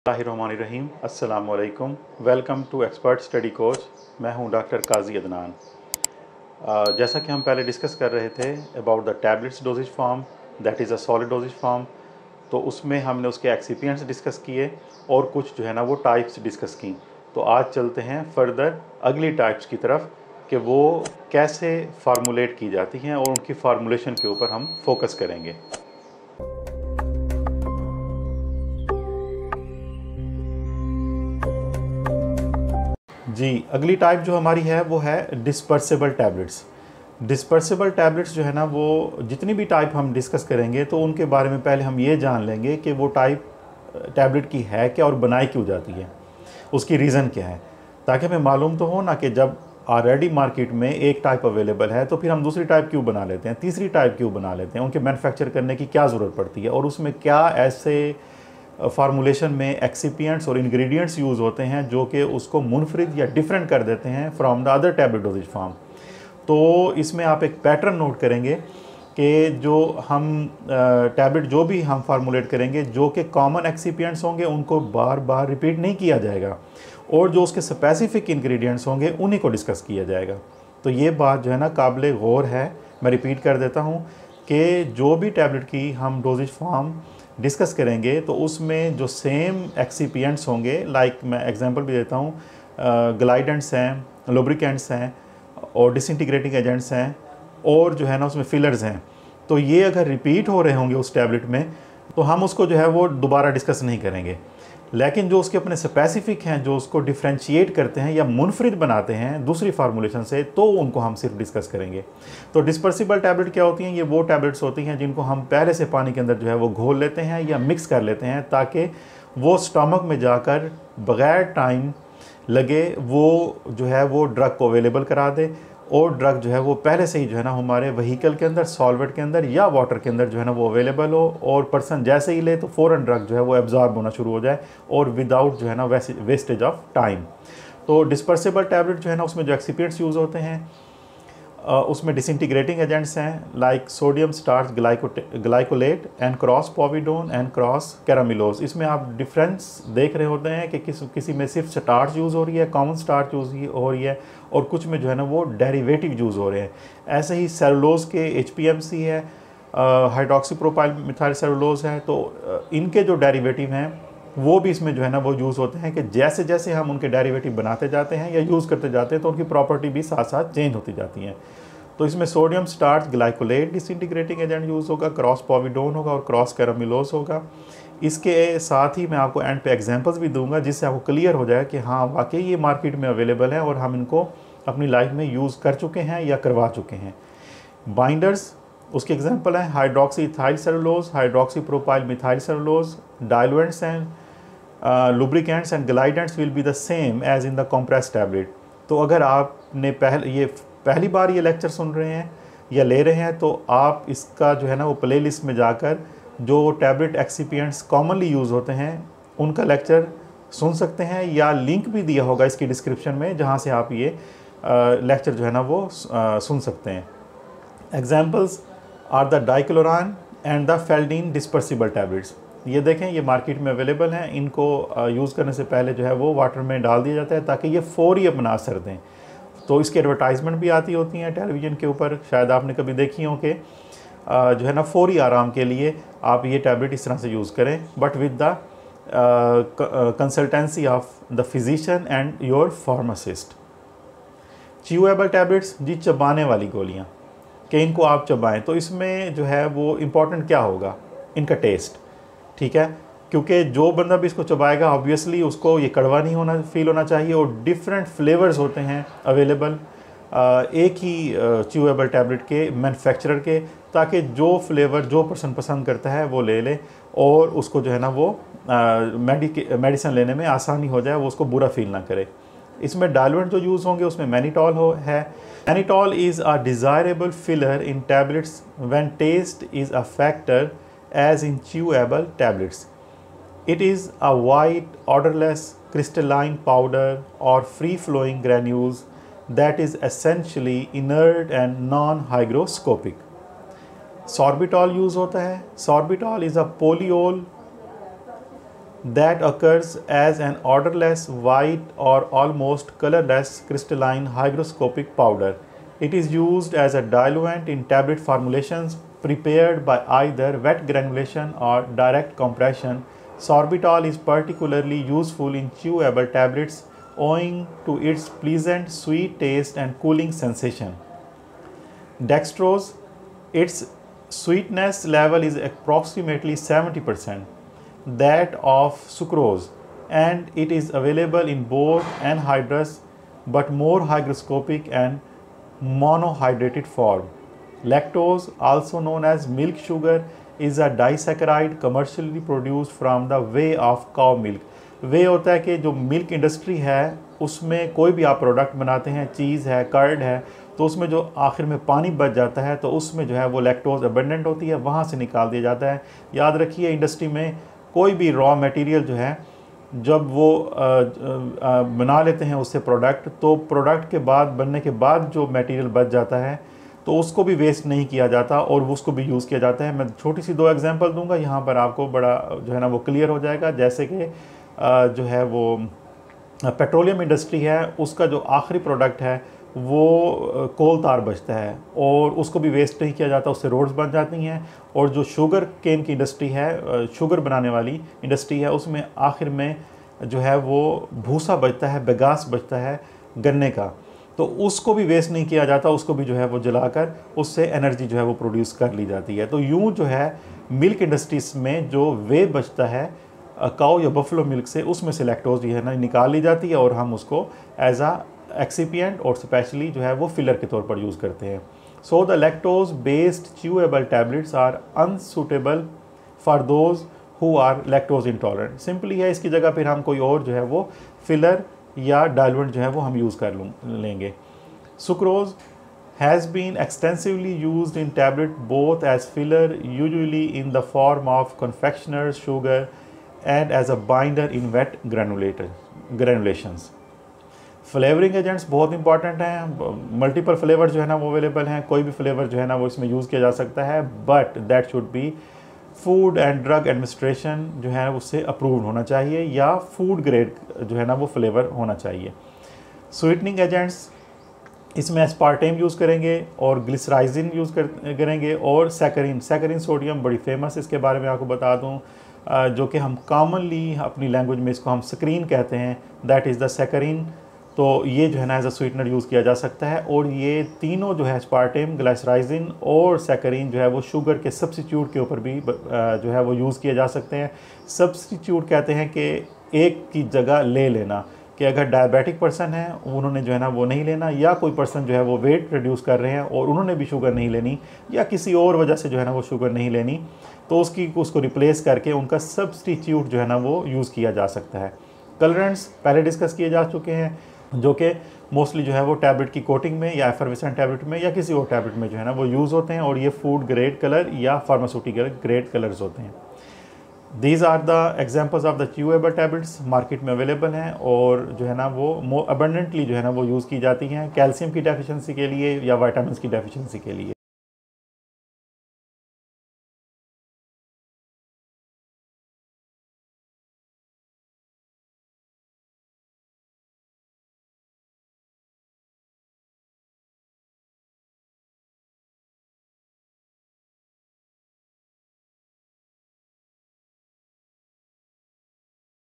बिस्मिल्लाहिर्रहमानिर्रहीम। अस्सलामुअलैकुम। Welcome to expert study course. मैं हूं डॉक्टर काजी अदनान। जैसा कि हम पहले डिस्कस कर रहे थे about the tablets doses form, that is a solid doses form. तो उसमें हमने उसके एक्सिपिएंट्स डिस्कस किए और कुछ जो है ना वो टाइप्स डिस्कस की। तो आज चलते हैं फर्दर अगली टाइप्स की तरफ कि वो कैसे फार्मूलेट की जाती हैं और उनकी फार्मूलेशन के ऊपर हम फोकस करेंगे। जी, अगली टाइप जो हमारी है वो है डिस्पर्सिबल टैबलेट्स। डिस्पर्सिबल टैबलेट्स जो है ना वो जितनी भी टाइप हम डिस्कस करेंगे तो उनके बारे में पहले हम ये जान लेंगे कि वो टाइप टैबलेट की है क्या और बनाई क्यों जाती है, उसकी रीज़न क्या है, ताकि हमें मालूम तो हो ना कि जब ऑलरेडी मार्केट में एक टाइप अवेलेबल है तो फिर हम दूसरी टाइप क्यों बना लेते हैं, तीसरी टाइप क्यों बना लेते हैं, उनके मैन्युफैक्चर करने की क्या ज़रूरत पड़ती है और उसमें क्या ऐसे फार्मूलेशन में एक्सिपिएंट्स और इंग्रेडिएंट्स यूज़ होते हैं जो कि उसको मुनफरिद या डिफरेंट कर देते हैं from the other tablet doses form. तो इसमें आप एक पैटर्न नोट करेंगे कि जो हम टैबलेट जो भी हम फार्मूलेट करेंगे जो कि कॉमन एक्सिपिएंट्स होंगे उनको बार बार रिपीट नहीं किया जाएगा और जो उसके स्पेसिफिक इंग्रेडिएंट्स होंगे उन्हीं को डिस्कस किया जाएगा। तो ये बात जो है ना काबिल गौर है। मैं रिपीट कर देता हूँ कि जो भी टैबलेट की हम डोजेज फॉर्म डिस्कस करेंगे तो उसमें जो सेम एक्सिपिएंट्स होंगे, लाइक मैं एग्जांपल भी देता हूँ, ग्लाइडेंट्स हैं, लुब्रिकेंट्स हैं और डिसइंटीग्रेटिंग एजेंट्स हैं और जो है ना उसमें फिलर्स हैं। तो ये अगर रिपीट हो रहे होंगे उस टैबलेट में तो हम उसको जो है वो दोबारा डिस्कस नहीं करेंगे। लेकिन जो उसके अपने स्पेसिफिक हैं जो उसको डिफ्रेंशिएट करते हैं या मुनफरिद बनाते हैं दूसरी फार्मूलेशन से, तो उनको हम सिर्फ डिस्कस करेंगे। तो डिस्पर्सिबल टैबलेट क्या होती हैं? ये वो टैबलेट्स होती हैं जिनको हम पहले से पानी के अंदर जो है वो घोल लेते हैं या मिक्स कर लेते हैं ताकि वो स्टमक में जाकर बग़ैर टाइम लगे वो जो है वो ड्रग को अवेलेबल करा दे और ड्रग जो है वो पहले से ही जो है ना हमारे व्हीकल के अंदर, सॉल्वेंट के अंदर या वाटर के अंदर जो है ना वो अवेलेबल हो और पर्सन जैसे ही ले तो फ़ौरन ड्रग जो है वो एब्जॉर्ब होना शुरू हो जाए और विदाउट जो है ना वेस्टेज ऑफ टाइम। तो डिस्पर्सिबल टैबलेट जो है ना उसमें जो एक्सिपिएंट्स यूज़ होते हैं उसमें डिसइंटीग्रेटिंग एजेंट्स हैं like sodium starch glycolate and crospovidone and croscarmellose. इसमें आप डिफरेंस देख रहे होते हैं कि किसी में सिर्फ स्टार्च यूज़ हो रही है, कॉमन स्टार्च यूज़ हो रही है और कुछ में जो है ना वो डेरिवेटिव यूज़ हो रहे हैं। ऐसे ही सेलुलोज के HPMC है, हाइड्रोक्सी प्रोपाइल मिथाइल सेलुलोज है। तो इनके जो डेरिवेटिव हैं वो भी इसमें जो है ना वो यूज़ होते हैं कि जैसे जैसे हम उनके डेरिवेटिव बनाते जाते हैं या यूज़ करते जाते हैं तो उनकी प्रॉपर्टी भी साथ साथ चेंज होती जाती हैं। तो इसमें sodium starch glycolate disintegrating agent use होगा, क्रॉस पोविडोन होगा और क्रॉस कैरामिलोज होगा। इसके साथ ही मैं आपको एंड पे एग्जांपल्स भी दूंगा जिससे आपको क्लियर हो जाए कि हाँ वाकई ये मार्केट में अवेलेबल है और हम इनको अपनी लाइफ में यूज़ कर चुके हैं या करवा चुके हैं। बाइंडर्स उसके एग्जांपल हैं hydroxy ethyl cellulose, hydroxy propyl methyl cellulose. Diluents and lubricants and glidants will be the same as in the compress tablet. तो अगर आपने पहली बार ये लेक्चर सुन रहे हैं या ले रहे हैं तो आप इसका जो है ना वो प्ले लिस्ट में जाकर जो टैबलेट एक्सिपिएंट्स कॉमनली यूज़ होते हैं उनका लेक्चर सुन सकते हैं या लिंक भी दिया होगा इसकी डिस्क्रिप्शन में जहाँ से आप ये लेक्चर जो है ना वो सुन सकते हैं। Examples are the dicloran and the feldene dispersible tablets. ये देखें ये मार्केट में अवेलेबल हैं। इनको यूज़ करने से पहले जो है वो वाटर में डाल दिया जाता है ताकि ये फौरी अपना असर दें। तो इसकी एडवर्टाइजमेंट भी आती होती हैं टेलीविज़न के ऊपर, शायद आपने कभी देखी हो कि जो है ना फौरी आराम के लिए आप ये टैबलेट इस तरह से यूज़ करें, but with the consultancy of the physician and your pharmacist. Chewable tablets जी, चबाने वाली गोलियाँ कि इनको आप चबाएं। तो इसमें जो है वो इम्पॉर्टेंट क्या होगा? इनका टेस्ट, ठीक है, क्योंकि जो बंदा भी इसको चबाएगा ऑब्वियसली उसको ये कड़वा नहीं होना फील होना चाहिए और डिफरेंट फ्लेवर्स होते हैं अवेलेबल एक ही च्यूएबल टैबलेट के मैन्युफैक्चरर के, ताकि जो फ्लेवर जो पर्सन पसंद करता है वो ले ले और उसको जो है ना वो मेडिसिन लेने में आसानी हो जाए, वो उसको बुरा फील ना करे। इसमें डायलुएंट जो यूज़ होंगे उसमें मैनिटॉल है। Mannitol is a desirable filler in tablets when taste is a factor as in chewable tablets. It is a white, odorless, crystalline powder or free-flowing granules that is essentially inert and non-hygroscopic. Sorbitol use होता है। Sorbitol is a polyol that occurs as an odorless, white or almost colorless crystalline hygroscopic powder. It is used as a diluent in tablet formulations prepared by either wet granulation or direct compression. Sorbitol is particularly useful in chewable tablets owing to its pleasant sweet taste and cooling sensation. Dextrose, its sweetness level is approximately 70% that of sucrose, and it is available in both anhydrous but more hygroscopic and monohydrated form. Lactose, also known as milk sugar, is a disaccharide commercially produced from the whey of cow milk. वे होता है कि जो milk industry है उसमें कोई भी आप product बनाते हैं, चीज़ है, कर्ड है, तो उसमें जो आखिर में पानी बच जाता है तो उसमें जो है वो लैक्टोज अबेंडेंट होती है, वहाँ से निकाल दिया जाता है। याद रखिए, इंडस्ट्री में कोई भी रॉ मटेरियल जो है जब वो बना लेते हैं उससे प्रोडक्ट, तो प्रोडक्ट के बाद बनने के बाद जो मटेरियल बच जाता है तो उसको भी वेस्ट नहीं किया जाता और उसको भी यूज़ किया जाता है। मैं छोटी सी 2 एग्जांपल दूंगा, यहाँ पर आपको बड़ा जो है ना वो क्लियर हो जाएगा। जैसे कि जो है वो पेट्रोलियम इंडस्ट्री है, उसका जो आखिरी प्रोडक्ट है वो कोल तार बचता है और उसको भी वेस्ट नहीं किया जाता, उससे रोड्स बन जाती हैं। और जो शुगर केन की इंडस्ट्री है, शुगर बनाने वाली इंडस्ट्री है, उसमें आखिर में जो है वो भूसा बचता है, बगास बचता है गन्ने का, तो उसको भी वेस्ट नहीं किया जाता, उसको भी जो है वो जलाकर उससे एनर्जी जो है वो प्रोड्यूस कर ली जाती है। तो यूँ जो है मिल्क इंडस्ट्रीज़ में जो वे बचता है काऊ या बफलो मिल्क से, उसमें से लैक्टोज जो है ना निकाल ली जाती है और हम उसको एज आ एक्सिपिएंट और स्पेशली जो है वो फिलर के तौर पर यूज़ करते हैं। So the lactose based chewable tablets are unsuitable for those who are lactose intolerant. Simply है, इसकी जगह फिर हम कोई और जो है वो फिलर या डाइल्यूएंट जो है वो हम यूज़ कर लेंगे। Sucrose has been extensively used in tablet both as filler, usually in the form of confectioner's sugar, and as a binder in wet granulations. Flavouring agents बहुत इंपॉर्टेंट हैं। मल्टीपल फ्लेवर जो है ना वो अवेलेबल हैं, कोई भी फ्लेवर जो है ना वो इसमें यूज़ किया जा सकता है, but that should be food and drug administration जो है उससे अप्रूव्ड होना चाहिए या फूड ग्रेड जो है ना वो फ्लेवर होना चाहिए। स्वीटनिंग एजेंट्स, इसमें एस्पार्टेम यूज़ करेंगे और ग्लिसराइजिन यूज़ करेंगे और सैकरिन सोडियम बड़ी फेमस, इसके बारे में आपको बता दूं, जो कि हम कॉमनली अपनी लैंग्वेज में इसको हम स्क्रीन कहते हैं, दैट इज़ द सैकरिन। तो ये जो है ना एज अ स्वीटनर यूज़ किया जा सकता है। और ये तीनों जो है एस्पार्टेम, ग्लिसराइजिन और सैकरिन जो है वो शुगर के सब्स्टिट्यूट के ऊपर भी जो है वो यूज़ किए जा सकते हैं। सब्स्टिट्यूट कहते हैं कि एक की जगह ले लेना, कि अगर डायबिटिक पर्सन है उन्होंने जो है ना वो नहीं लेना, या कोई पर्सन जो है वो वेट रिड्यूस कर रहे हैं और उन्होंने भी शुगर नहीं लेनी, या किसी और वजह से जो है ना वो शुगर नहीं लेनी, तो उसको रिप्लेस करके उनका सब्स्टिट्यूट जो है ना वो यूज़ किया जा सकता है। कलरेंट्स पहले डिस्कस किए जा चुके हैं, जो कि मोस्टली जो है वो टैबलेट की कोटिंग में या एफर्वेसेंट टैबलेट में या किसी और टैबलेट में जो है ना वो यूज़ होते हैं, और ये फूड ग्रेड कलर या फार्मास्यूटिकल ग्रेड कलर्स होते हैं। These are the examples of the chewable tablets, market में अवेलेबल हैं और जो है ना वो अबंडेंटली जो है ना वो यूज़ की जाती हैं कैल्शियम की डेफिशिएंसी के लिए या विटामिन्स की डेफिशिएंसी के लिए।